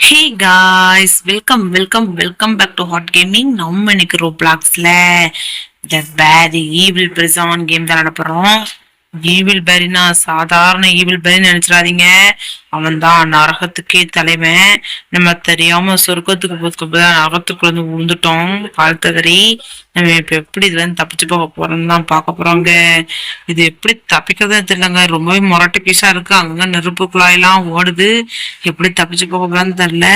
Hey guys, welcome back to hot gaming. நம்ம இன்னைக்கு ரோப்ளாக்ஸ்ல த பேரி evil பிரிசான் game தான் நடப்புறோம். ஈவில் பேரினா சாதாரண ஈவில் பேரி நினைச்சிடாதீங்க. அவன் தான் நரகத்துக்கே தலைவன். நம்ம தெரியாம சொர்க்கத்துக்கு போதுக்குதான் நரகத்துக்குள்ள இருந்து விழுந்துட்டோம் கால் தவறி. நம்ம இப்ப எப்படி இதுல இருந்து தப்பிச்சு போக போறோம்னு தான் பார்க்க போறோங்க. இது எப்படி தப்பிக்கிறதே தெரியலங்க. ரொம்பவே முரட்டு பீஸா இருக்கு. அங்கங்க நெருப்பு குழாயெல்லாம் ஓடுது. எப்படி தப்பிச்சு போக போறான்னு தெரியல.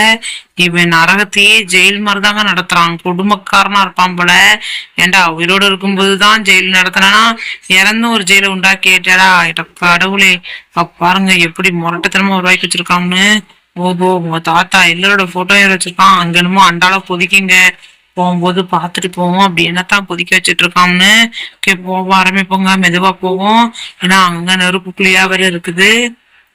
இவன் நரகத்தையே ஜெயில் மாதிரி தாங்க நடத்துறான். குடும்பக்காரனா இருப்பான் போல. ஏண்டா உயிரோடு இருக்கும்போதுதான் ஜெயில் நடத்தினா இறந்தும் ஒரு ஜெயில உண்டாக்கிட்டாடா. கடவுளே, பாருங்க எப்படி முரட்டத்தனமா உருவாக்கி வச்சிருக்காங்கன்னு. ஓஹோ, உங்க தாத்தா எல்லாரோட போட்டோ வச்சிருக்கான். அங்க என்னமோ அண்டால பொதிக்கிங்க. போகும்போது பார்த்துட்டு போவோம். அப்படி என்னத்தான் பொதிக்க வச்சுட்டு இருக்கான்னு. போவோம், ஆரம்பிப்போங்க. மெதுவா போவோம். ஏன்னா அங்க நெருப்புக்குள்ளியா வேற இருக்குது.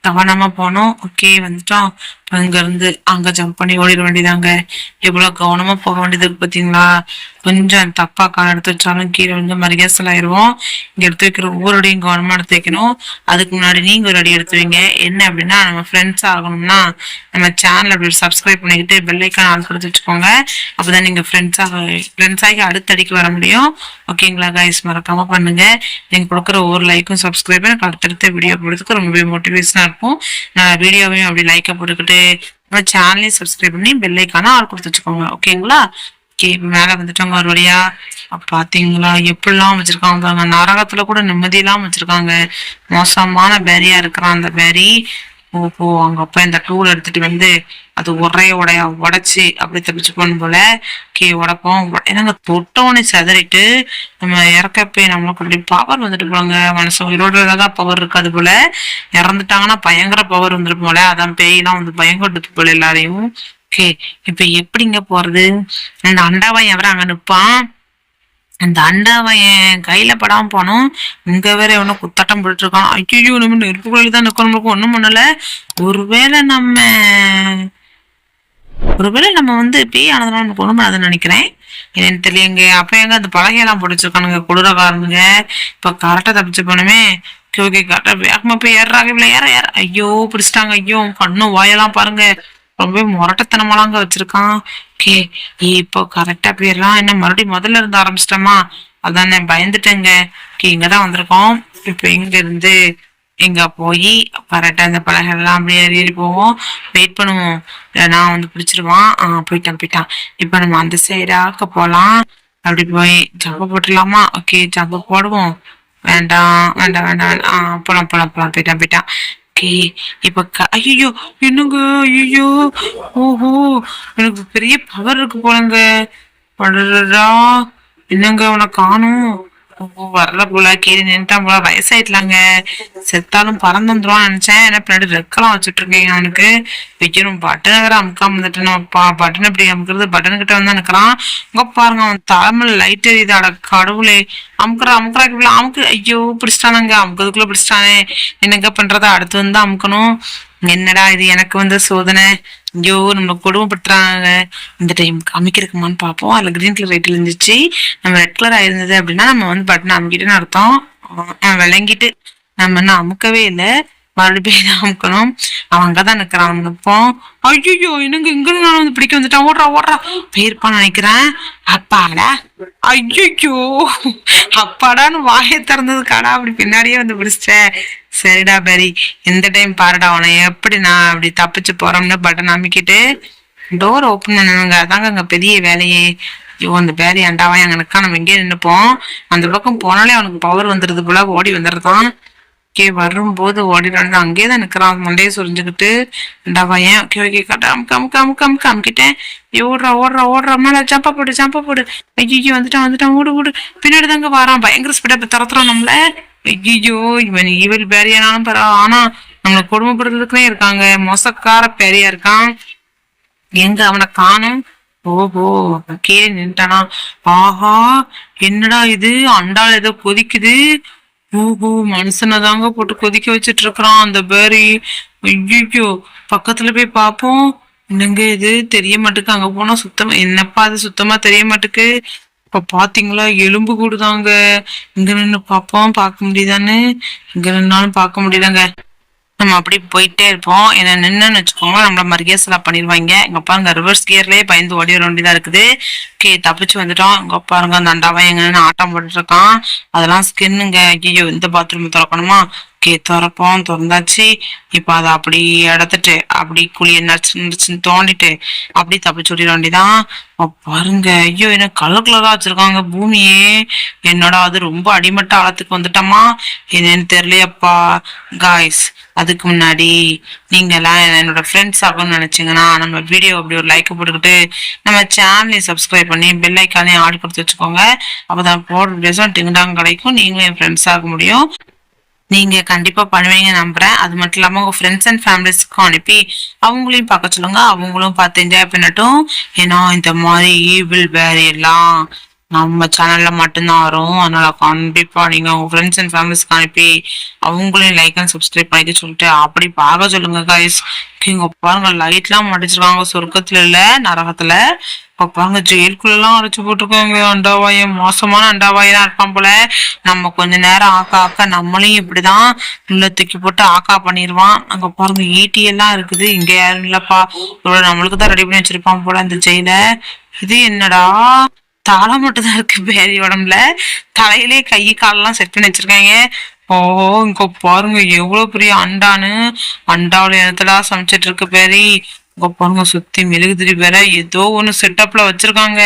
கவனமா போனோம். ஓகே, வந்துட்டோம். அங்க இருந்து அங்க ஜம்ப் பண்ணி ஓடிட வேண்டியதாங்க. எவ்வளவு கவனமா போக வேண்டியது இருக்கு பாத்தீங்களா. கொஞ்சம் தப்பா கால் எடுத்து வச்சாலும் கீழே வந்து மரியாசல் ஆயிடுவோம். இங்க எடுத்து வைக்கிற ஒவ்வொரு அடியும் கவனமா எடுத்து வைக்கணும். அதுக்கு முன்னாடி நீங்க ஒரு அடி எடுத்து வைங்க. என்ன அப்படின்னா, நம்ம ஃப்ரெண்ட்ஸ் ஆகணும்னா நம்ம சேனல் அப்படி சப்ஸ்கிரைப் பண்ணிக்கிட்டு பெல்லைக்கான ஆள் கொடுத்து வச்சுக்கோங்க. அப்பதான் நீங்க ஃப்ரெண்ட்ஸாகி அடுத்த அடிக்கு வர முடியும். ஓகேங்களா கைஸ், மறக்காம பண்ணுங்க. நீங்க கொடுக்குற ஒவ்வொரு லைக்கும் சப்ஸ்கிரைப் எனக்கு அடுத்தடுத்த வீடியோ போடுறதுக்கு ரொம்பவே மோட்டிவேஷனா இருக்கும். நான் வீடியோவையும் அப்படி லைக்கை போட்டுக்கிட்டு நம்ம சேனலையும் சப்ஸ்கிரைப் பண்ணி பெல்லைக்கான ஆள் கொடுத்து வச்சுக்கோங்க. ஓகேங்களா. ஓகே, மேல வந்துட்டவங்க ஒரு வழியா. பாத்தீங்களா எப்படிலாம் வச்சிருக்காங்க. நரகத்துல கூட நிம்மதியெல்லாம் வச்சிருக்காங்க. மோசமான பேரியா இருக்கிறான் அந்த பேரி. ஓஹோ, அவங்க அப்பா இந்த டூல் எடுத்துட்டு வந்து அது உடைச்சு அப்படி தப்பிச்சு போன போல. கே உடப்போம். என்னங்க தொட்டவனே செதறிட்டு நம்ம இறக்கப்பே நம்மளுக்கு அப்படி பவர் வந்துட்டு போறாங்க. மனசு உயிரோடுதான் பவர் இருக்காது போல. இறந்துட்டாங்கன்னா பயங்கர பவர் வந்துட்டு போல. அதான் பேயெல்லாம் வந்து பயங்கொடுத்து போல எல்லாரையும். ஓகே, இப்ப எப்படிங்க போறது. அந்த அண்டாவாய் எவர அங்க நிப்பான். அந்த அண்டாவை என் கையில படாம போனோம். இங்க வேற எவனோ குத்தாட்டம் போட்டு இருக்கான். ஐயோ, நம்ம நெருப்பு கோயில தான் நிக்கணும். ஒண்ணும் பண்ணல. ஒருவேளை நம்ம வந்து பேய் ஆனதுனால நமக்கு ஒண்ணும் பண்ணாதுன்னு நினைக்கிறேன். என்னன்னு தெரியலங்க. அப்ப எங்க அந்த பலகையெல்லாம் போட்டுச்சிருக்கானுங்க குளிரக்காரனுங்க. இப்ப கரெக்டா தப்பிச்சு போனமே. ஓகே, கரெக்டா வேகமா போய் ஏறாங்க. இவ்வளவு ஏற ஐயோ பிடிச்சிட்டாங்க. ஐயோ, கண்ணு வாயெல்லாம் பாருங்க. ரொம்பவே முரட்டத்தனமாலாங்க வச்சிருக்கான். ஓகே, இப்போ கரெக்டா போயிடலாம். என்ன மறுபடியும் முதல்ல இருந்து ஆரம்பிச்சிட்டோமா. அதான் நான் பயந்துட்டேங்க. ஓகே, இங்கதான் வந்திருக்கோம். இப்ப இங்க இருந்து இங்க போய் கரெக்டா இந்த பலகை எல்லாம் அப்படியே ஏறி போவோம். வெயிட் பண்ணுவோம். நான் வந்து பிடிச்சிருவான். போயிட்டான். இப்ப நம்ம அந்த சைடாக்க போலாம். அப்படி போய் ஜம்ப போட்டுடலாமா. ஓகே, ஜம்ப போடுவோம். வேண்டாம். போலாம். போயிட்டான். ஓகே, இப்ப ஐயோ என்னங்க. ஐயோ, ஓஹோ, எனக்கு பெரிய பவர் இருக்கு போலங்க. படுறா, என்னங்க அவனை காணும். வரல போல. கீழே நின்ட்டான் போல. வயசாயிட்டலாங்க. செத்தாலும் பறந்து வந்துருவான்னு நினைச்சேன். ஏன்னா பின்னாடி ரெக்கெல்லாம் வச்சுட்டு இருக்கேன் அவனுக்கு. வைக்கணும். பட்டனை வேற அமுக்காம வந்துட்டு நம்ம பட்டன் எப்படி அமுக்கிறது. பட்டன் கிட்ட வந்து நிக்கிறான். இங்க பாருங்க, அவன் தலைமையில லைட் எரியுது. அட கடவுளே, அமுக்கு. ஐயோ, பிடிச்சிட்டானுங்க. அமுக்கிறதுக்குள்ள பிடிச்சிட்டானே. என்னங்க பண்றதா. அடுத்து வந்து அமுக்கணும். என்னடா இது எனக்கு வந்து சோதனை. ஐயோ, நம்ம கொடுமைப்படுத்துறாங்க. இந்த டைம் அமைக்கிறதுக்குமான்னு பார்ப்போம். அதுல கிரீன் கலர் லைட்ல இருந்துச்சு. நம்ம ரெட் கலர் ஆயிருந்தது அப்படின்னா நம்ம வந்து பட்டன் அமுக்கிட்டுன்னு அர்த்தம். விளங்கிட்டு நம்ம இன்னும் அமுக்கவே இல்லை. மறுபடியும் அமுக்கணும். அவன் அங்கதான் நிக்கிறான். நிற்போம். ஐயோ, என்னங்க இங்க நான் வந்து பிடிக்க வந்துட்டான். ஓடுறா போயிருப்பான்னு நினைக்கிறேன். அப்பாடா. ஐயோ, அப்பாடான்னு வாயை திறந்தது கடா. அப்படி பின்னாடியே வந்து பிடிச்சிட்டேன். சரிடா பெரி, இந்த டைம் பாருடா அவனை எப்படி நான் அப்படி தப்பிச்சு போறோம்னு பட்டன் அமைக்கிட்டு டோர் ஓப்பன் பண்ணுவாங்க. அதாங்க அங்க பெரிய வேலையே. ஐயோ, அந்த பேரி அண்டாவா அங்க நிக்கா. நம்ம எங்கேயே நின்னுப்போம். அந்த பக்கம் போனாலே அவனுக்கு பவர் வந்துருது போல. ஓடி வந்துடுறான். ஓகே, வரும்போது ஓடிட்டு அங்கேயேதான் நிக்கிறான். மண்டையை சொரிஞ்சுக்கிட்டு அண்டாவா ஏன். ஓகே, அமுக்கிட்டேன். ஓடுறா. மேல ஜம்பா போடு. ஐயோ, வந்துட்டான். ஓடு. பின்னாடி தாங்க வரான். பயங்கர ஸ்பீடா துரத்துறான் நம்மள. ஐயோ, இவன் ஈவல் பேரியானாலும் பரவாயில்ல. ஆனா நம்மளை கொடுமைப்படுறதுக்குனே இருக்காங்க. மோசக்கார பேரியா இருக்கான். எங்க அவனை காணும். ஓஹோ, கீழே நின்ட்டானா. ஆஹா, என்னடா இது. அண்டால ஏதோ கொதிக்குது. ஓஹோ, மனுஷனதாங்க போட்டு கொதிக்க வச்சிட்டு இருக்கிறான் அந்த பேரி. ஐயோ, பக்கத்துல போய் பார்ப்போம். என்னங்க இது தெரிய மாட்டுக்கு. அங்க போனா சுத்தமா என்னப்பா அது சுத்தமா தெரிய மாட்டுக்கு. இப்ப பாத்தீங்களா, எலும்பு கூடுதாங்க. இங்க நின்று பார்ப்போம். பார்க்க முடியுதான்னு. இங்க நின்னாலும் பார்க்க முடியலங்க. நம்ம அப்படி போயிட்டே இருப்போம். ஏன்னா நின்னுன்னு வச்சுக்கோங்க நம்மள மரியாதை பண்ணிடுவாங்க. இங்க பாருங்க ரிவர்ஸ் கியர்லயே பயந்து ஓடி வர வேண்டியதா இருக்குது. தப்பிச்சு வந்துட்டோம். இங்க பாருங்க அந்த அண்டாவா எங்கன்னு ஆட்டம் போட்டுட்டு இருக்கான். அதெல்லாம் ஸ்கின்னுங்க. ஐயோ இந்த பாத்ரூம் திறக்கணுமா? திறப்போம். திறந்தாச்சு. இப்ப அதை அப்படி எடுத்துட்டு அப்படி குழிய நடிச்சுன்னு தோண்டிட்டு அப்படி தப்பிச்சு ஓடிட வேண்டியதான். பாருங்க ஐயோ என்ன கலர் கலரா வச்சிருக்காங்க பூமியே. என்னடா அது ரொம்ப அடிமட்ட ஆழத்துக்கு வந்துட்டோமா என்னன்னு தெரியலையப்பா. காய்ஸ் அதுக்கு முன்னாடி நீங்க எல்லாம் என்னோட ஃப்ரெண்ட்ஸ் ஆகும்னு நினைச்சீங்கன்னா நம்ம வீடியோ அப்படி ஒரு லைக் போட்டுக்கிட்டு நம்ம சேனலையும் சப்ஸ்கிரைப் பண்ணி பெல் ஐக்கானையும் ஆடி கொடுத்து வச்சுக்கோங்க. அப்பதான் போடுற வீடியோஸும் டிங்டாங் கிடைக்கும். நீங்களும் என் ஃப்ரெண்ட்ஸ் ஆக முடியும். நீங்க கண்டிப்பா பண்ணுவீங்க நம்புறேன். அது மட்டும் இல்லாம உங்க ஃப்ரெண்ட்ஸ் அண்ட் ஃபேமிலிஸ்க்கும் அனுப்பி அவங்களையும் பார்க்க சொல்லுங்க. அவங்களும் பார்த்து என்ஜாய் பண்ணட்டும். ஏன்னா இந்த மாதிரி ஈவில் வேற எல்லாம் நம்ம சேனல்ல மட்டும்தான் வரும். அதனால கண்டிப்பா நீங்க உங்க ஃப்ரெண்ட்ஸ் அண்ட் ஃபேமிலிஸ்க்கு அனுப்பி அவங்களையும் லைக் அண்ட் சப்ஸ்கிரைப் பண்ணிக்க சொல்லிட்டு அப்படி பார்க்க சொல்லுங்க கைஸ். இங்க பாருங்க லைட் எல்லாம் மடிச்சிருக்காங்க. சொர்க்கத்துல இல்ல நரகத்துல. பாருங்க ஜெயிலுக்குள்ள எல்லாம் அடைச்சு போட்டிருக்காங்க. அண்டாவாய மோசமான அண்டாவாயெல்லாம் இருப்பான் போல. நம்ம கொஞ்ச நேரம் ஆக்கா ஆக்கா நம்மளையும் இப்படிதான் உள்ள தூக்கி போட்டு ஆக்கா பண்ணிடுவான். அங்க பாருங்க ஈட்டி எல்லாம் இருக்குது. இங்க யாரும் இல்லப்பா. இவ்வளவு நம்மளுக்கு தான் ரெடி பண்ணி வச்சிருப்பான் போல இந்த ஜெயில. இது என்னடா தலை மட்டும் தான் இருக்கு பேரி உடம்புல. தலையிலே கை காலெல்லாம் செட் பண்ணி வச்சிருக்காங்க. ஓ இங்க பாருங்க எவ்வளவு பெரிய அண்டான்னு. அண்டாவுல இடத்துல சமைச்சிட்டு இருக்கு பேரி. இங்க பாருங்க சுத்தி மெழுகுதிரி வேற ஏதோ ஒண்ணு செட்டப்ல வச்சிருக்காங்க.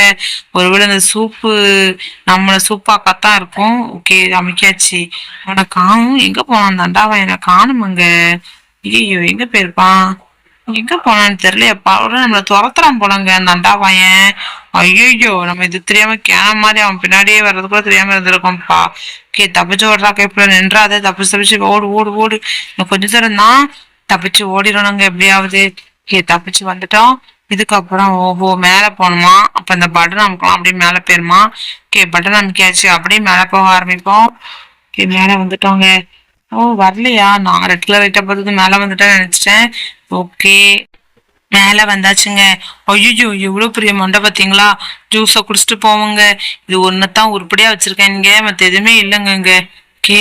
ஒருவேளை இந்த சூப்பு நம்மள சூப்பாக்கத்தான் இருக்கும். ஓகே அமைக்காச்சு. அவனை காணும். எங்க போனான் அந்த அண்டாவை? என்ன காணுமங்க. ஐயோ எங்க போயிருப்பான்? எங்க போனான்னு தெரியலையப்பா. அவரு நம்மள துரத்துறான் போலங்க அந்த அண்டாவாயன். ஐயோ நம்ம இது தெரியாம கேன மாதிரி அவன் பின்னாடியே வர்றது கூட தெரியாம இருந்திருக்கோம்ப்பா. தப்பிச்சு ஓடுறா கைப்புல நின்றாதே. தப்பிச்சு தப்பிச்சு ஓடு ஓடு ஓடு. இன்னும் கொஞ்ச தூரம் தான் தப்பிச்சு ஓடிடணுங்க எப்படியாவது. தப்பிச்சு வந்துட்டோம். இதுக்கப்புறம் ஓஹோ மேல போகணுமா? அப்ப இந்த பட்டன் அமுக்கலாம் அப்படியே மேல போயிருமா? பட்டன் அமுக்கியாச்சு அப்படியே மேல போக ஆரம்பிப்போம். மேல வந்துட்டோங்க. ஓ வரலையா? நான் ரெட் கலர் லைட்டா பார்த்தது மேல வந்துட்டேன்னு நினைச்சிட்டேன். ஓகே மேல வந்தாச்சுங்க. ஐயோ எவ்வளவு பெரிய மண்டை பாத்தீங்களா? ஜூஸ குடிச்சிட்டு போவோங்க. இது ஒன்னதான் உருப்படியா வச்சிருக்கேங்க. மத்த எதுவுமே இல்லைங்க இங்க. கே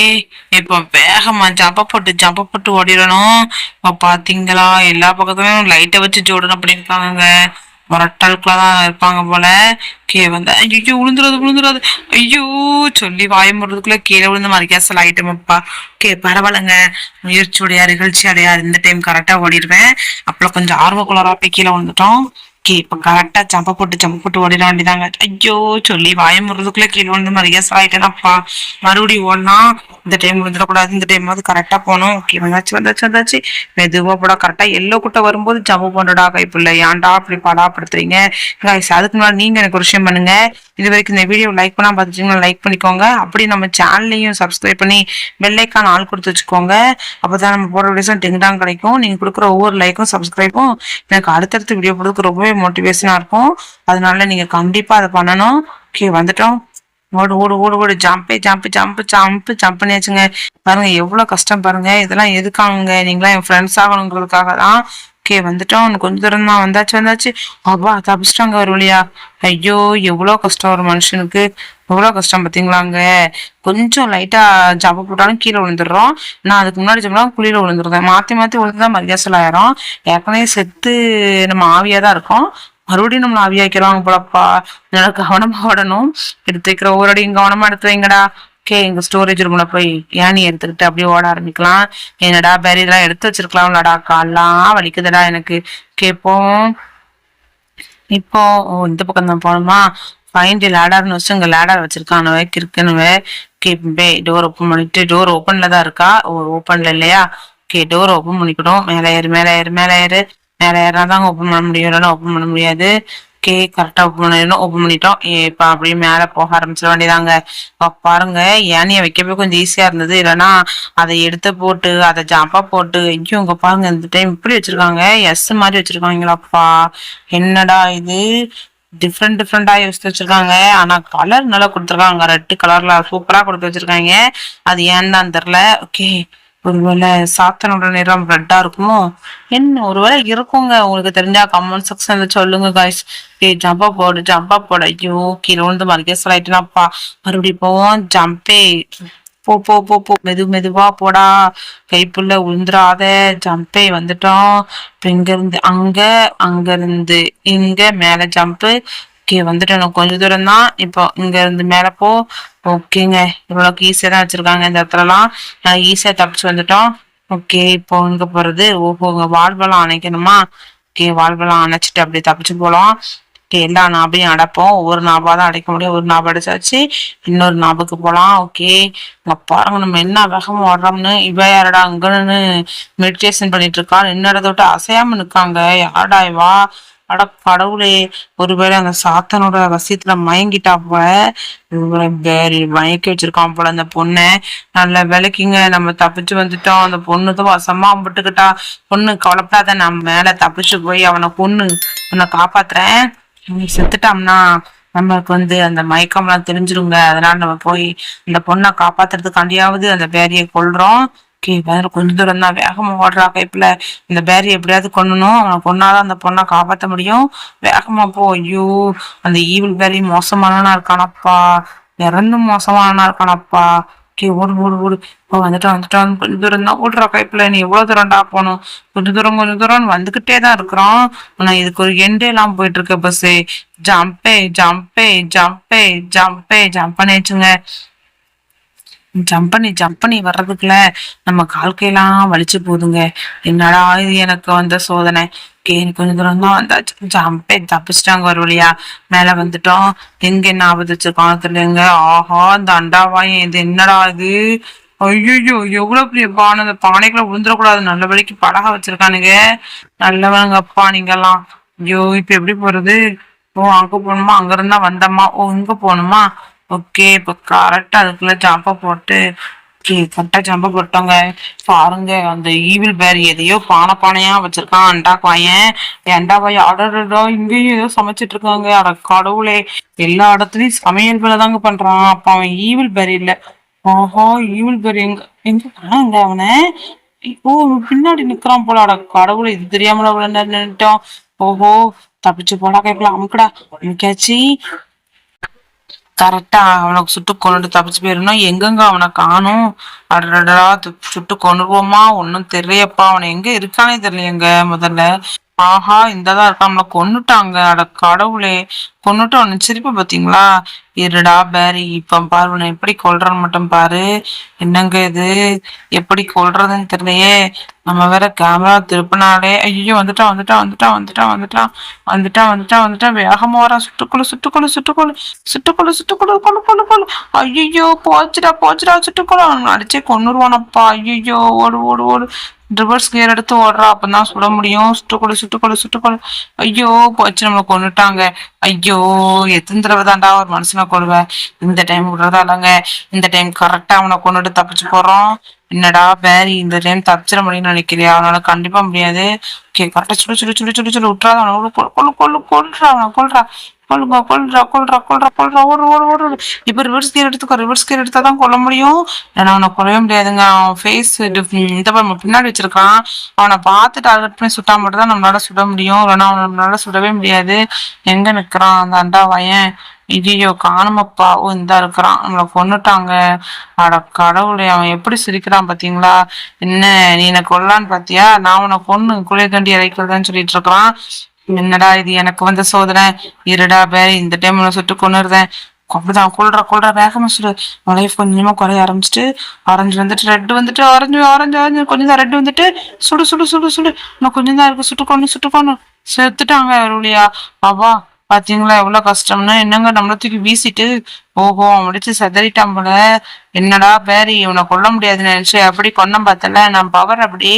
இப்ப வேகமா ஜம்ப போட்டு ஓடிடணும். இப்ப பாத்தீங்களா எல்லா பக்கத்துலயும் லைட்டை வச்சு ஜோடணும் பண்ணிருக்காங்க. முரட்டாளுக்குள்ளதான் இருப்பாங்க போல. வந்தா ஐயோ விழுந்துடாது. ஐயோ சொல்லி வாய முறதுக்குள்ள கீழே விழுந்து மறைக்காசல் ஆயிட்டோம்ப்பா. பரவாயில்லைங்க. முயற்சியுடைய நிகழ்ச்சி அடையார் இந்த டைம் கரெக்டா ஓடிடுவேன். அப்பெல்லாம் கொஞ்சம் ஆர்வக்குள்ளரா போய் கீழே விழுந்துட்டோம். இப்ப கரெக்டா ஜம்ப போட்டு ஓடிட வேண்டியதாங்க. ஐயோ சொல்லி வாய முறதுக்குள்ள கீழே விழுந்து மறைக்காசல் ஆயிட்டேனாப்பா. மறுபடியும் ஓடலாம். இந்த டைம் விழுந்துடக்கூடாது. இந்த டைம் கரெக்டா போகணும். வந்தாச்சு. மெதுவா போட கரெக்டா எல்லோ குட்டை வரும்போது ஜம்பு போண்டடா கைப்புள்ள. ஏன்டா அப்படி பாடாப்படுத்துறீங்க கைஸ்? அதுக்கு முன்னாடி நீங்க எனக்கு ஒரு விஷயம் பண்ணுங்க. இது வரைக்கும் இந்த வீடியோ லைக் பண்ணா பார்த்துட்டீங்கன்னா லைக் பண்ணிக்கோங்க. அப்படி நம்ம சேனல்லையும் சப்ஸ்கிரைப் பண்ணி பெல் ஐக்கான் ஆல் கொடுத்து வச்சுக்கோங்க. அப்பதான் நம்ம போடுற வீடியோஸும் டிங்டாங் கிடைக்கும். நீங்க கொடுக்குற ஒவ்வொரு லைக்கும் சப்ஸ்கிரைப்பும் எனக்கு அடுத்தடுத்து வீடியோ போடுறதுக்கு ரொம்பவே மோட்டிவேஷனா இருக்கும். அதனால நீங்க கண்டிப்பா அதை பண்ணணும். வந்துட்டோம். ஓடு ஓடு ஓடு ஓடு ஜம்ப் பண்ணியாச்சுங்க. பாருங்க எவ்வளவு கஷ்டம் பாருங்க. இதெல்லாம் எதுக்காங்க? நீங்களாம் என் ஃப்ரெண்ட்ஸ் ஆகணுங்கிறதுக்காக தான். வந்துட்டோம். கொஞ்ச தூரம் தான். வந்தாச்சு. அப்பா தப்பிச்சிட்டாங்க ஒரு வழியா. ஐயோ எவ்வளவு கஷ்டம் ஒரு மனுஷனுக்கு. எவ்வளவு கஷ்டம் பாத்தீங்களாங்க. கொஞ்சம் லைட்டா ஜம்ப போட்டாலும் கீழே விழுந்துடுறோம். நான் அதுக்கு முன்னாடி ஜம்பலாம் குழியில விழுந்துருந்தேன். மாத்தி விழுந்துதான் மரியாசல் ஆயிரும். ஏற்கனவே செத்து நம்ம ஆவியாதான் இருக்கோம். மறுபடியும் நம்மள ஆவியாக்கிறாங்க போலப்பா. நல்லா கவனமா ஓடணும். எடுத்து வைக்கிற ஒவ்வொரு அடியும் கவனமா எடுத்து வைங்கடா. எங்க ஸ்டோரேஜ் ரூம்ல போய் ஏனி எடுத்துக்கிட்டு அப்படியே ஓட ஆரம்பிக்கலாம். என்னடா பேரி இதெல்லாம் எடுத்து வச்சிருக்கலாம்லடா. கால்லாம் வலிக்குதுடா எனக்கு. கேப்போம் இப்போ இந்த பக்கம் தான் போகணுமா? ஃபைண்ட் லேடர்னு வச்சு அங்க லேடர் வச்சிருக்கானுவே கிறுக்குனுவே. டோர் ஓப்பன் பண்ணிட்டு டோர் ஓப்பன்ல தான் இருக்கா? ஓப்பன்ல இல்லையா? டோர் ஓப்பன் பண்ணிக்கணும். மேல ஏறினாதான் ஓப்பன் பண்ண முடியும். இல்லைன்னா ஓப்பன் பண்ண முடியாது. கரெக்டா ஓப்பன் பண்ணிட்டோம். இப்ப அப்படியே மேல போக ஆரம்பிச்சிட வேண்டியதாங்க. பாருங்க ஏனைய வைக்கவே கொஞ்சம் ஈஸியா இருந்தது. இல்லைன்னா அதை எடுத்து போட்டு அதை ஜாப்பா போட்டு ஐயோ இங்க பாருங்க இந்த டைம் இப்படி வச்சிருக்காங்க. எஸ் மாதிரி வச்சிருக்காங்களாப்பா. என்னடா இது டிஃப்ரெண்டா யோசிச்சு வச்சிருக்காங்க. ஆனா கலர் நல்லா கொடுத்துருக்காங்க. ரெட் கலர்ல சூப்பரா கொடுத்து வச்சிருக்காங்க. அது ஏன்னு தான் தெரியல. ஒருவேளை சாத்தனோட நிறம் ரெட்டா இருக்குமோ என்ன? ஒருவேளை இருக்குங்க. உங்களுக்கு தெரிஞ்சா கமெண்ட் செக்ஷன்ல சொல்லுங்க காய்ஸ். ஜம்பா போடு. ஐயோ கீழே வந்து மறுக்கேசல் ஆயிட்டுனாப்பா. மறுபடியும் போவோம். ஜம்பே போ போ போ போ மெதுவா போடா. கைப்புள்ள உழுந்துராத. ஜம்பே வந்துட்டோம். இப்ப இங்க இருந்து அங்க, அங்க இருந்து இங்க மேல ஜம்ப். ஓகே வந்துட்டோம். கொஞ்ச தூரம் தான். இப்போ இங்க இருந்து மேல போ. ஓகேங்க. இவ்வளவுக்கு ஈஸியா தான் வச்சிருக்காங்க இந்த இடத்துல எல்லாம். ஈஸியா தப்பிச்சு வந்துட்டோம். ஓகே இப்போ இங்க போறது. ஓஹோ வாழ்வெல்லாம் அணைக்கணுமா? ஓகே வாழ்வெல்லாம் அணைச்சிட்டு அப்படியே தப்பிச்சு போலாம். ஓகே எல்லா நாபையும் அடைப்போம். ஒவ்வொரு நாபா தான் அடைக்க முடியும். ஒரு நாப அடைச்சாச்சு. இன்னொரு நாபுக்கு போலாம். ஓகே இங்க பாருங்க நம்ம என்ன வேகமா ஓடுறோம்னு. இவ யாரடா அங்கன்னு மெடிடேஷன் பண்ணிட்டு இருக்கா. நின்னட தொட்டு அசையாம நிக்காங்க. யாரடா இவா? அட கடவுளே, ஒருவேளை அந்த சாத்தனோட வசியத்துல மயங்கிட்டா போல. மயக்கி வச்சிருக்கான் போல அந்த பொண்ணை. நல்ல வேலைக்குங்க நம்ம தப்பிச்சு வந்துட்டோம். அந்த பொண்ணுதான் வசமா விட்டுக்கிட்டா. பொண்ணு கவலைப்படாத, நம்ம மேல தப்பிச்சு போய் அவனை பொண்ணு உன்னை காப்பாத்துறேன். நீ செத்துட்டாம்னா நமக்கு அந்த மயக்கம்லாம் தெரிஞ்சிருங்க. அதனால நம்ம போய் இந்த பொண்ணை காப்பாத்துறதுக்காண்டியாவது அந்த பேரியை கொள்றோம். வேற கொஞ்ச தூரம் தான். வேகமா ஓடுறா கைப்புல. இந்த பேரி எப்படியாவது கொல்லணும். அவனை கொன்னாதான் அந்த பொண்ணை காப்பாத்த முடியும். வேகமா போ. ஐயோ அந்த ஈவில் பேரி மோசமானவனா இருக்கானப்பா. இறந்தும் மோசமானவனா இருக்கானப்பா. ஓடு ஓடு ஓடு. இப்போ வந்துட்டான். கொஞ்ச தூரம் தான் ஓடுறா கைப்புல. நீ எவ்வளவு தூரம்டா போகணும்? கொஞ்ச தூரம் வந்துகிட்டே தான் இருக்கிறோம். ஆனா இதுக்கு ஒரு எண்டே எல்லாம் போயிட்டு இருக்க பஸ். ஜம்ப் பண்ணிச்சுங்க. ஜம்ப் பண்ணி வர்றதுக்குள்ள நம்ம கால்கையெல்லாம் வலிச்சு போதுங்க. என்னடா இது எனக்கு வந்த சோதனை. கொஞ்ச தூரம் தான் வந்தாச்சு. தப்பிச்சிட்டாங்க ஒரு வழியா. மேல வந்துட்டோம். எங்க என்ன ஆபத்து வச்சிருக்காங்க தெரியலங்க. ஆஹா இந்த அண்டாவாயம் இது என்னடா இது? ஐயோ எவ்வளவு பெரிய பானை. அந்த பானைக்குள்ள விழுந்துடக்கூடாது. நல்ல வழிக்கு பலகை வச்சிருக்கானுங்க. நல்லவங்கப்பா நீங்கெல்லாம். ஐயோ இப்ப எப்படி போறது? ஓ அங்க போகணுமா? அங்க இருந்தா வந்தம்மா. ஓ இங்க போகணுமா? ஓகே இப்ப கரெக்டா அதுக்குள்ள ஜம்ப போட்டு கரெக்டா ஜம்ப போட்டோங்க. பாருங்க அந்த ஈவில் பேர் எதையோ பானையா வச்சிருக்கான். அண்டா காயன் அடடா இங்கேயும் ஏதோ சமைச்சிட்டு இருக்காங்க. அட கடவுளே, எல்லா இடத்துலயும் சமையல் வேலை தாங்க பண்றான். அப்ப அவன் ஈவில் பேர் இல்ல. ஆஹா ஈவில் பேர் எங்க எங்க காணாங்க அவனை. ஓ பின்னாடி நிக்கிறான் போல. அட கடவுளை, இது தெரியாமல அவ்வளவு நேரம் நின்னுட்டோம். ஓஹோ தப்பிச்சு போடா கேட்கலாம். அமுக்கடா அமுக்காச்சு. கரெக்டா அவனுக்கு சுட்டு கொண்டுட்டு தப்பிச்சு போயிடணும். எங்கெங்க அவனை காணும். அடடா சுட்டு கொண்டுருவோமா? ஒன்னும் தெரியப்பா. அவனை எங்க இருக்கானே தெரியலையங்க முதல்ல. ஆஹா இந்ததான் இருக்கா. நம்மளை கொன்னுட்டாங்க. அட கடவுளே, கொன்னுட்டு அவனை சிரிப்பு பாத்தீங்களா? இருடா பேரி இப்ப பாரு உன்னை எப்படி கொல்றன்னு மட்டும் பாரு. என்னங்க இது எப்படி கொல்றதுன்னு தெரியலையே. நம்ம வேற கேமரா திருப்பினாலே. ஐயோ வந்துட்டான். வேகமா வரா. சுட்டுக்கொள்ளு. ஐயோ போச்சுடா சுட்டுக்கொள்ளு. அவன் அடிச்சே கொன்னுருவானப்பா. ஐயோ ஓடு ஓடு ஓடு. ரிவர்ஸ் கியர் எடுத்து ஓடுறா. அப்பதான் சுட முடியும். சுட்டுக்கொள்ளு. ஐயோ போச்சு, நம்மளை கொன்னுட்டாங்க. ஐயோ எத்தனை தடவை தாண்டா ஒரு மனுஷனை கொள்வேன். இந்த டைம் விடுறதா இல்லைங்க. இந்த டைம் கரெக்டா அவனை கொண்டுட்டு தப்பிச்சு போறோம். என்னடா பேரி இந்த டைம் தப்பிச்சிட முடியும்னு நினைக்கிறியா? அவனால கண்டிப்பா முடியாது. கரெக்டா சுடு விட்டுறாத. அவனை கொல்றா. ஓடு. இப்ப ரிவர்ஸ் கியர் எடுத்தாதான் கொல்ல முடியும். ஏன்னா அவனை கொல்லவே முடியாதுங்க. அவன் ஃபேஸ் இந்த பின்னாடி வச்சிருக்கான். அவனை பார்த்து டார்கெட் பண்ணி சுட்டா மட்டும் தான் நம்மளால சுட முடியும். இல்லைன்னா நம்மளால சுடவே முடியாது. எங்க நிக்கிறான் அந்த அண்டாவாயன்? ஐயோ காணுமப்பா. ஓ இந்தா இருக்கிறான். நம்மளை கொன்னுட்டாங்க. அட கடவுளே, அவன் எப்படி சிரிக்கிறான் பாத்தீங்களா? என்ன நீ என்ன கொல்லான்னு பாத்தியா? நான் உன்னை கொன்னு குளிர் கண்டி இறைக்கிறதான்னு சொல்லிட்டு இருக்கிறான். என்னடா இது எனக்கு வந்த சோதனை. இருடா பேர் இந்த டைம் சுட்டு கொண்டுருதேன். அப்படிதான் கொள்றா வேகமா சுடு. லைஃப் கொஞ்சமா குறைய ஆரம்பிச்சுட்டு ஆரஞ்சு வந்துட்டு ரெட் வந்துட்டு ஆரஞ்சு கொஞ்சம் தான் ரெட் வந்துட்டு சுடு. இன்னும் கொஞ்சம் தான் இருக்கு. சுட்டுக்கொண்டு செத்துட்டாங்க அருளியா. பாபா பாத்தீங்களா எவ்வளவு கஷ்டம்னு. என்னங்க நம்மள தூக்கி வீசிட்டு ஓஹோ முடிச்சு செதறிட்டான் போல. என்னடா பேரி இவனை கொல்ல முடியாதுன்னு நினைச்சு அப்படி கொன்னம் பார்த்தல. நான் பவர் அப்படி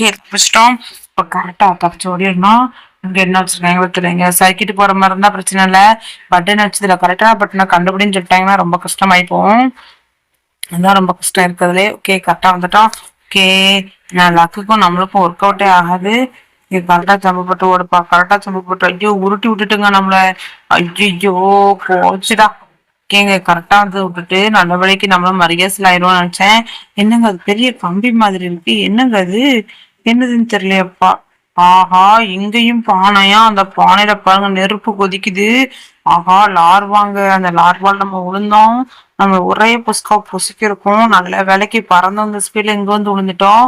கேட்டோம். இப்ப கரெக்டா தப்பிச்சு ஓடிடணும். இங்க என்ன வச்சிருக்காங்க தெரியலங்க. சைக்கிட்டு போற மாதிரி இருந்தா பிரச்சனை இல்ல. பட்டன் வச்சதுல கரெக்டான பட்டனை கண்டுபிடின்னு சொல்லிட்டாங்கன்னா ரொம்ப கஷ்டமாயி போகும். அதான் ரொம்ப கஷ்டம் இருக்கிறதுலே. கரெக்டா வந்துட்டோம். நான் லக்குக்கும் நம்மளுக்கும் ஒர்க் அவுட்டே ஆகாது. கரெக்டா ஜம்பு போட்டு ஓடுப்பா. ஐயோ உருட்டி விட்டுட்டுங்க நம்மள. ஐயோ போச்சுடா. கரெக்டா வந்து விட்டுட்டு நல்ல வழிக்கு நம்மளும் மரியாசில் ஆயிடுவோம்னு நினைச்சேன். என்னங்க அது பெரிய கம்பி மாதிரி இருக்கு. என்னங்க அது என்னதுன்னு தெரியலையப்பா. ஆஹா, இங்கேயும் பானையா? அந்த பானையில பாருங்க நெருப்பு கொதிக்குது. ஆஹா, லார்வாங்க. அந்த லார்வால நம்ம விழுந்தோம். நம்ம ஒரே புஸ்கா பொசுக்கிருக்கும். நல்ல வேலைக்கு பறந்து அந்த ஸ்பீட்ல இங்க வந்து விழுந்துட்டோம்.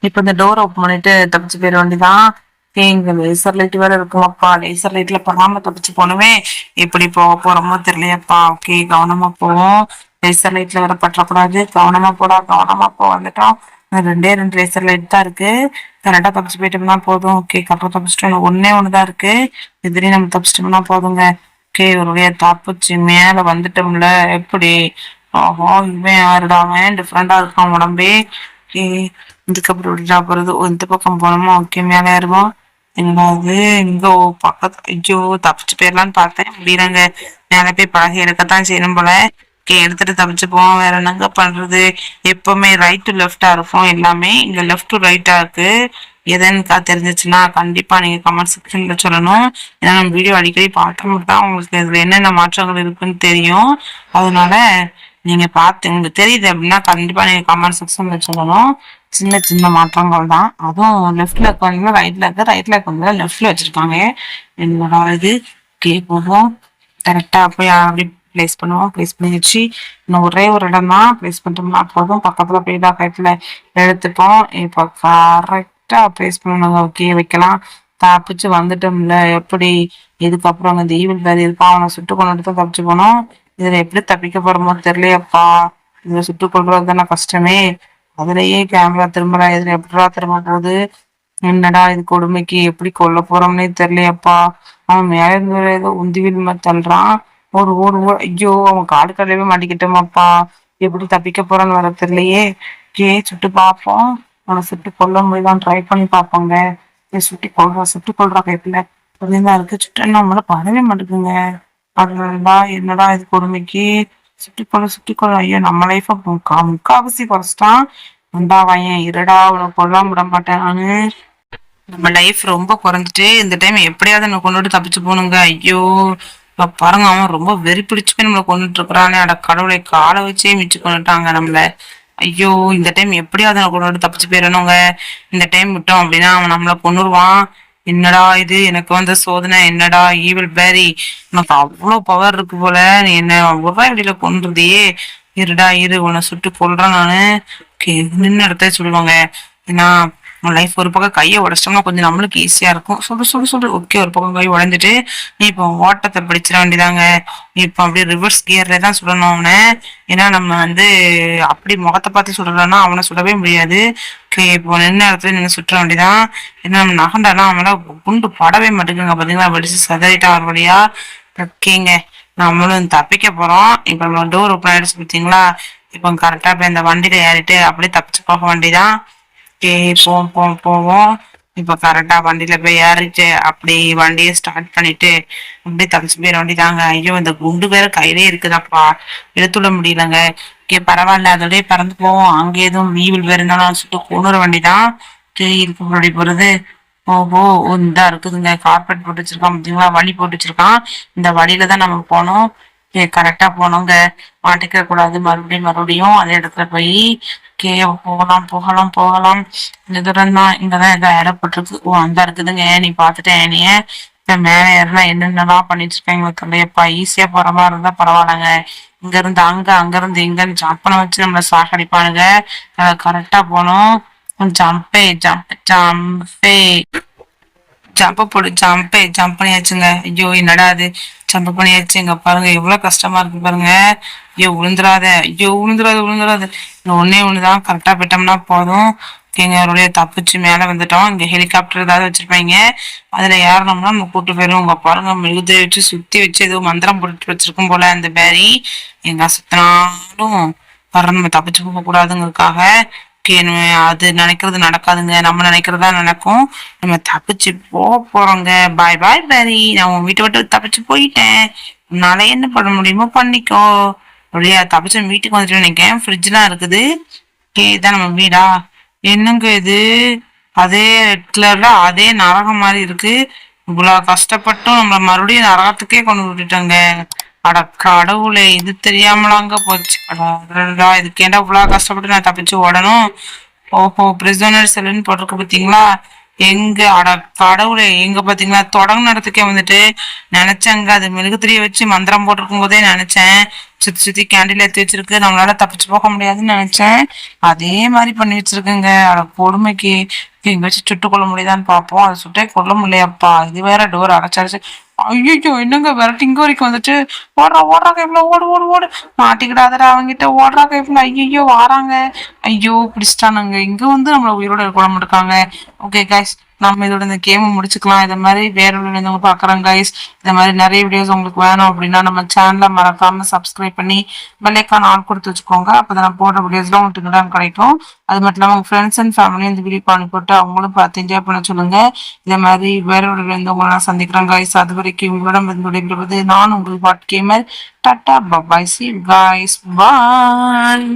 இப்ப இந்த டோர் ஓப்பன் பண்ணிட்டு தப்பிச்சு போயிட வேண்டியதான். இங்க லேசர் லைட் வேற இருக்குமாப்பா. லேசர் லைட்ல படாம தப்பிச்சு போனவே எப்படி போக போறோமோ தெரியலையாப்பா. ஓகே, கவனமா போவோம். லேசர் லைட்ல வேற பற்றக்கூடாது. கவனமா போடா, கவனமா போ. வந்துட்டோம். ரெண்டே ரெண்டு லேசர் லைட் தான் இருக்கு. கரெக்டா தப்பிச்சு போயிட்டோம்னா போதும். ஓகே, கரெக்டா தப்பிச்சிட்டோம். ஒன்னே ஒண்ணுதான் இருக்கு. இதுலயும் நம்ம தப்பிச்சிட்டோம்னா போதுங்க. ஓகே, ஒரு வழியா தப்பிச்சு மேல வந்துட்டோம்ல. எப்படி? ஆஹா, இவன் யாருடா? அவன் டிஃப்ரெண்டா இருக்கான் உடம்பே. ஓகே, இதுக்கப்புறம் விடா போறது. இந்த பக்கம் போனோமா? ஓகே, மேல ஏறுவோம். என்னது இங்க பக்கத்து? ஐயோ, தப்பிச்சு போயிடலான்னு பார்த்தேன். முடியலங்க. மேல போய் பழகி எடுக்கத்தான் செய்யணும் போல. ஓகே, எடுத்துட்டு தப்பிச்சு போவோம். வேற என்னங்க பண்றது? எப்பவுமே ரைட் டு லெஃப்டா இருக்கும் எல்லாமே. இங்க லெஃப்ட் டு ரைட்டா இருக்கு. எதுன்னு தெரிஞ்சிச்சுன்னா கண்டிப்பா நீங்க கமெண்ட் செக்ஷன்ல சொல்லணும். ஏன்னா நம்ம வீடியோ அடிக்கடி பார்த்தோம் தான் உங்களுக்கு இதுல என்னென்ன மாற்றங்கள் இருக்குன்னு தெரியும். அதனால நீங்க பார்த்து உங்களுக்கு தெரியுது அப்படின்னா கண்டிப்பா நீங்க கமெண்ட் செக்ஷன்ல சொல்லணும். சின்ன சின்ன மாற்றங்கள் தான். அதுவும் லெஃப்ட்ல இருக்கவங்க ரைட்ல இருக்க, ரைட்ல இருக்கவங்க லெஃப்ட்ல வச்சிருக்காங்க. என்னடா இது? ஓகே, போவோம். கரெக்டா போய் அப்படி பிளேஸ் பண்ணுவோம். பிளேஸ் பண்ணி வச்சு இன்னும் ஒரே ஒரு இடம் தான். பிளேஸ் பண்ணிட்டோம்னா போதும். பக்கத்துல போய் தான் கைத்துல எடுத்துப்போம். இப்போ கரெக்டா பிளேஸ் பண்ணணும். ஓகே, வைக்கலாம். தப்பிச்சு வந்துட்டோம்ல. எப்படி? இதுக்கப்புறம் அந்த ஈவில் பேர் இருப்பான். அவனை சுட்டு கொண்டு தான் தப்பிச்சு போனோம். இதுல எப்படி தப்பிக்க போறோமோ தெரியலையப்பா. இதுல சுட்டு கொள்றது தானே கஷ்டமே. அதுலயே கேமரா திரும்பல. இதுல எப்படா திரும்ப போகுது? என்னடா இது கொடுமைக்கு? எப்படி கொல்ல போறோம்னே தெரியலையப்பா. அவன் மேல இருந்து ஏதோ உந்தி விழும தள்ளுறான். ஓடு ஓடு ஓடு. ஐயோ, அவன் காடு கடலையே மாட்டிக்கிட்டோமாப்பா. எப்படி தப்பிக்க போறான்னு வர தெரியலையே. சுட்டு பார்ப்போம். அவனை சுட்டு கொல்ல முடியதான் ட்ரை பண்ணி பார்ப்போங்க. சுட்டி கொள்றா கைப்புல அப்படிதான் இருக்கு. சுட்டு நம்மள படவே மாட்டேங்குங்க. அடடா, என்னடா இது கொடுமைக்கு? சுட்டி கொள்ள. ஐயோ, நம்ம லைஃப முக்காவாசி குறைச்சிட்டான். வந்தா பையன் இருடா, உனக்கு கொல்லாம விட மாட்டேன் நானு. நம்ம லைஃப் ரொம்ப குறைஞ்சிட்டு இந்த டைம் எப்படியாவது நம்ம கொண்டுட்டு தப்பிச்சு போகணுங்க. ஐயோ, இப்ப பாருங்க, அவன் ரொம்ப வெறி பிடிச்சு போய் நம்மளை கொண்டுட்டு இருக்கிறானே. அட கடவுளை, காலை வச்சே மிச்சு கொண்டுட்டாங்க நம்மள. ஐயோ, இந்த டைம் எப்படியாவது நம்ம கொண்டுட்டு தப்பிச்சு போயிடணுங்க. இந்த டைம் விட்டோம் அப்படின்னா அவன் நம்மளை கொன்னுருவான். என்னடா இது எனக்கு வந்த சோதனை? என்னடா ஈவில் பேரி, உனக்கு அவ்வளவு பவர் இருக்கு போல. நீ என்ன ஒரே அடியில கொன்றுதியே. இருடா இரு, உன்னை சுட்டு கொல்றேன் நானு. நின்று இடத்த சொல்லுவாங்க. ஏன்னா லைஃப் ஒரு பக்கம் கையை உடச்சிட்டோம்னா கொஞ்சம் நம்மளுக்கு ஈஸியா இருக்கும். சுடு சுடு சுடு. ஓகே, ஒரு பக்கம் கை உடஞ்சிட்டு நீ இப்போ ஓட்டத்தை பிடிச்சிட வேண்டியதாங்க. நீ இப்போ அப்படியே ரிவர்ஸ் கியர்ல தான் சுடணும் அவனை. ஏன்னா நம்ம வந்து அப்படி முகத்தை பார்த்து சுடுறோம்னா அவனை சுடவே முடியாது. ஓகே, இப்போ நின்ன இடத்துல நின்று சுற்ற வேண்டியதான். ஏன்னா நம்ம நகண்டாலாம் அவனால குண்டு படவே மாட்டேங்குங்க. பாத்தீங்களா, வெடிச்சு சதறிட்டா ஒரு வழியா. ஓகேங்க, நம்மளும் தப்பிக்க போறோம். இப்ப நம்ம டோர் ஓப்பன் ஆயிடுச்சு பார்த்தீங்களா. இப்போ கரெக்டா போய் இந்த வண்டியில ஏறிட்டு அப்படியே தப்பிச்சு போக வேண்டியதான். ஓகே, போவோம் போவோம் போவோம். இப்ப கரெக்டா வண்டியில போய் ஏறிட்டு அப்படி வண்டியை ஸ்டார்ட் பண்ணிட்டு அப்படியே தப்பிச்சு போயிட வேண்டியதாங்க. ஐயோ, இந்த குண்டு வேற கையிலே இருக்குதாப்பா. எடுத்துட முடியலங்க. ஓகே, பரவாயில்ல, அதோடய பறந்து போவோம். அங்க எதுவும் வீவில் வேற இருந்தாலும் சுட்டு கொண்டுற வேண்டியதான். ஓகே, இதுக்கு முன்னாடி போறது. ஓஹோ, இந்தா இருக்குதுங்க. கார்பெட் போட்டு வச்சிருக்கான் பார்த்தீங்களா, வழி போட்டு வச்சிருக்கான். இந்த வழியில தான் நம்ம போனோம். கரெக்டா போனோங்க. மாட்டிக்க கூடாது. மறுபடியும் மறுபடியும் அதே இடத்துல போய் கே போகலாம் போகலாம் போகலாம். இந்த தூரம் தான். இங்கதான் ஏதோ ஏறப்பட்டிருக்கு. ஓ, அந்த இருக்குதுங்க. நீ பாத்துட்ட ஏனிய. இப்ப மேல ஏறலாம் என்னென்னலாம் பண்ணிட்டு இருக்காங்க தெரியப்பா. ஈஸியா போற மாதிரி இருந்தா பரவாயில்லங்க. இங்க இருந்து அங்க, அங்க இருந்து இங்கன்னு ஜம்ப் பண்ண வச்சு நம்மள சாகடிப்பானுங்க. கரெக்டா போனோம். ஜம்பே ஜம்ப் ஜம்பே. ஜம்ப போடு. ஜம்ப் பண்ணியாச்சுங்க. ஐயோ, என்னடா அது? ஜம்ப் பண்ணியாச்சு. இங்க பாருங்க எவ்வளவு கஷ்டமா இருக்கு பாருங்க. ஐயோ, விழுந்துராத. ஐயோ, விழுந்துராது. ஒன்னே ஒண்ணுதான். கரெக்டா போயிட்டோம்னா போதும். அவருடைய தப்பிச்சு மேல வந்துட்டோம். இங்க ஹெலிகாப்டர் ஏதாவது வச்சிருப்பாங்க. அதுல ஏறணும்னா நம்ம கூட்டு போயிடும். உங்க பாருங்க, மெழுகுதை வச்சு சுத்தி வச்சு ஏதோ மந்திரம் போட்டு வச்சிருக்கும் போல அந்த பேரி. எங்க சுத்தினாலும் வர நம்ம தப்பிச்சு போக கூடாதுங்கிறதுக்காக. அது நினைக்கிறது நடக்காதுங்க. நம்ம நினைக்கிறதா நடக்கும். நம்ம தப்பிச்சு போறோங்க. பாய் பாய் பேரி, நான் உன் வீட்டை விட்டு தப்பிச்சு போயிட்டேன். உன்னால என்ன பண்ண முடியுமோ பண்ணிக்கோ. அப்படியா, தப்பிச்சு வீட்டுக்கு வந்துட்டு நினைக்கிறேன். ஃப்ரிட்ஜ்லாம் இருக்குது. இதான் நம்ம வீடா? என்னங்க இது? அதே ரெட் கலர்ல அதே நரகம் மாதிரி இருக்கு. இவ்வளவு கஷ்டப்பட்டும் நம்மள மறுபடியும் நரகத்துக்கே கொண்டு விட்டுட்டாங்க. அட கடவுளே, இது தெரியாமலாங்க போச்சு. அடா, இதுக்கேண்டா இவ்வளவு கஷ்டப்பட்டு நான் தப்பிச்சு ஓடணும். ஓஹோ, பிரிசனர் செல்லுன்னு போட்டிருக்கு பார்த்தீங்களா. எங்க அட கடவுளே, எங்க பாத்தீங்களா தொடங்கின இடத்துக்கே வந்துட்டு நினைச்சேங்க. அது மெழுகுத்திரிய வச்சு மந்திரம் போட்டிருக்கும் போதே நினைச்சேன் சுத்தி சுத்தி கேண்டில் ஏத்தி வச்சிருக்கு, நம்மளால தப்பிச்சு போக முடியாதுன்னு நினைச்சேன். அதே மாதிரி பண்ணி வச்சிருக்குங்க. அட கொடுமைக்கு எங்கேயாச்சும் சுட்டு கொள்ள முடியுதான்னு பார்ப்போம். அதை சுட்டே கொல்ல முடியலையாப்பா. இது வேற டோர் அடைச்சாச்சு. ஐயோ, என்னங்க விரட்டி இங்க வரைக்கும் வந்துட்டு ஓடுறா கைப்புல, ஓடு ஓடு ஓடு, மாட்டிக்கிடாதடா அவங்கிட்ட, ஓடுறா கைப்புல. ஐயோ வாராங்க. ஐயோ பிடிச்சிட்டானுங்க. இங்க வந்து நம்மள உயிரோட கொள்ள மாட்டாங்க. ஓகே கைஸ், நம்ம இதோட இந்த கேமை முடிச்சுக்கலாம். இதை மாதிரி வேற இருந்தவங்க பாக்குறாங்க கைஸ். இந்த மாதிரி நிறைய வீடியோஸ் உங்களுக்கு வேணும் அப்படின்னா நம்ம சேனலை மறக்காம சப்ஸ்கிரைப் பண்ணி பெல்லைக்கான ஆன் கொடுத்து வச்சுக்கோங்க. அப்பதான் நான் போடுற வீடியோஸ்லாம் உங்களுக்கு தான் கிடைக்கும். அது மட்டும் இல்லாம உங்க ஃப்ரெண்ட்ஸ் அண்ட் ஃபேமிலி இந்த வீடியோ பண்ணி போட்டு அவங்களும் பார்த்து என்ஜாய் பண்ண சொல்லுங்க. இதே மாதிரி வேற ஒரு வீடியோ உங்களை நான் சந்திக்கிறேன் கைஸ். அது வரைக்கும் உங்களிடம் விடைபெறுவது நான் உங்கள் what gamer. Tata bye, see guys, bye.